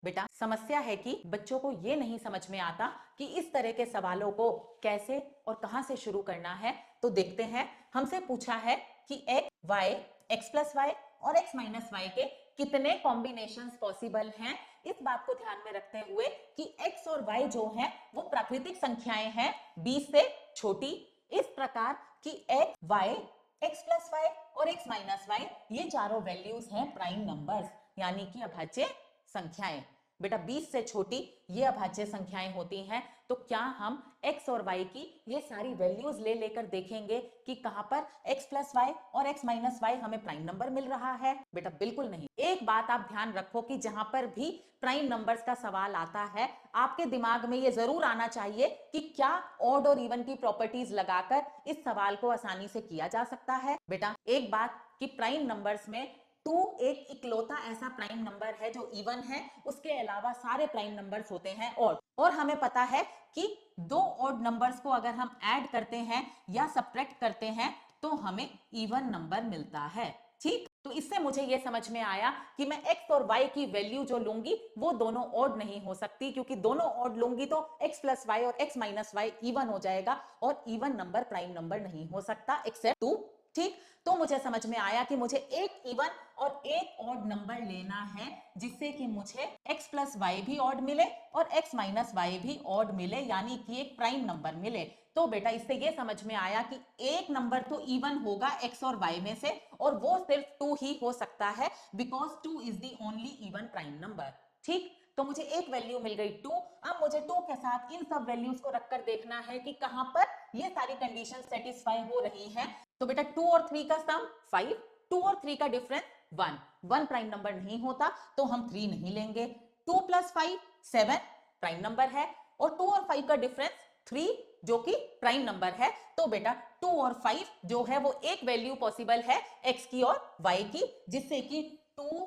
बेटा समस्या है कि बच्चों को ये नहीं समझ में आता कि इस तरह के सवालों को कैसे और कहां से शुरू करना है। तो देखते हैं, हमसे पूछा है कि X Y, X plus Y और एक्स माइनस वाई के कितने कॉम्बिनेशंस पॉसिबल हैं। इस बात को ध्यान में रखते हुए कि एक्स और वाई जो है वो प्राकृतिक संख्याएं हैं 20 से छोटी। इस प्रकार की X Y, X plus Y और एक्स माइनस वाई ये चारों वैल्यूज हैं प्राइम नंबर्स, यानी कि अभाज्य संख्याएं। बेटा 20 से छोटी ये अभाज्य संख्याएं होती हैं। तो क्या हम x और y की ये सारी वैल्यूज ले लेकर देखेंगे कि कहां पर x प्लस वाई और x माइनस वाई हमें प्राइम नंबर मिल रहा है? बेटा बिल्कुल नहीं। एक बात आप ध्यान रखो कि जहां पर भी प्राइम नंबर्स का सवाल आता है, आपके दिमाग में ये जरूर आना चाहिए कि क्या ऑड और इवन की प्रॉपर्टीज लगाकर इस सवाल को आसानी से किया जा सकता है। बेटा एक बात कि प्राइम नंबर्स में 2 एक इकलौता ऐसा प्राइम नंबर है जो इवन है, उसके अलावा सारे प्राइम नंबर्स होते हैं ऑड। और हमें पता है कि दो ऑड नंबर्स को अगर हम ऐड करते हैं या सब्ट्रैक्ट करते हैं तो हमें इवन नंबर मिलता है। ठीक, तो इससे मुझे यह समझ में आया कि मैं x और y की वैल्यू जो लूंगी वो दोनों ऑड नहीं हो सकती, क्योंकि दोनों ऑड लूंगी तो x प्लस वाई और x माइनस वाई इवन हो जाएगा और इवन नंबर प्राइम नंबर नहीं हो सकता एक्सेप्ट 2। ठीक, तो मुझे समझ में आया कि मुझे एक इवन और एक ऑड नंबर लेना है जिससे कि मुझे x प्लस वाई भी ऑड मिले और x माइनस वाई भी ऑड मिले, यानी कि एक प्राइम नंबर मिले। तो बेटा इससे ये समझ में आया कि एक नंबर तो इवन होगा x और y में से, और वो सिर्फ 2 ही हो सकता है, because 2 is the only even prime number. ठीक, तो मुझे एक वैल्यू मिल गई 2। अब मुझे 2 के साथ इन सब वैल्यूज को रखकर देखना है कि कहां पर ये सारी कंडीशन सेटिस्फाई हो रही है। तो बेटा 2 और 3 का सम 5, 2 और 3 का डिफरेंस 1, 1 प्राइम नंबर नहीं होता तो हम 3 नहीं लेंगे। 2 प्लस 5 7 प्राइम नंबर है, और 2 और 5 का डिफरेंस 3 जो कि प्राइम नंबर है। तो बेटा 2 और 5 जो है वो एक वैल्यू पॉसिबल है x की और y की, जिससे कि 2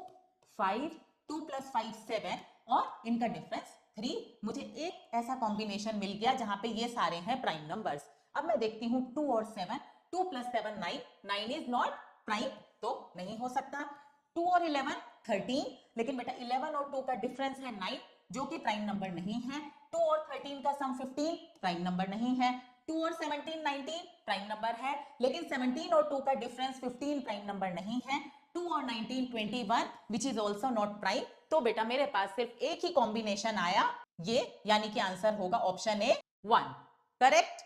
5 2 प्लस 5 7 और इनका डिफरेंस 3। मुझे एक ऐसा कॉम्बिनेशन मिल गया जहां पे ये सारे हैं प्राइम नंबर्स। अब मैं देखती हूं 2 और 7, 2 प्लस 7 9, 9 इज नॉट प्राइम, तो नहीं हो सकता। 2 और 11 13, लेकिन बेटा 11 और 2 का डिफरेंस है 9 जो कि प्राइम नंबर नहीं है। 2 और 13 का सम 15 प्राइम नंबर नहीं है। 2 और 17 19 प्राइम नंबर है, लेकिन 17 और 2 का डिफरेंस 15 प्राइम नंबर नहीं है। 2 और 19 21 which is also not prime. तो बेटा मेरे पास सिर्फ एक ही कॉम्बिनेशन आया ये, यानी कि आंसर होगा ऑप्शन ए 1। करेक्ट।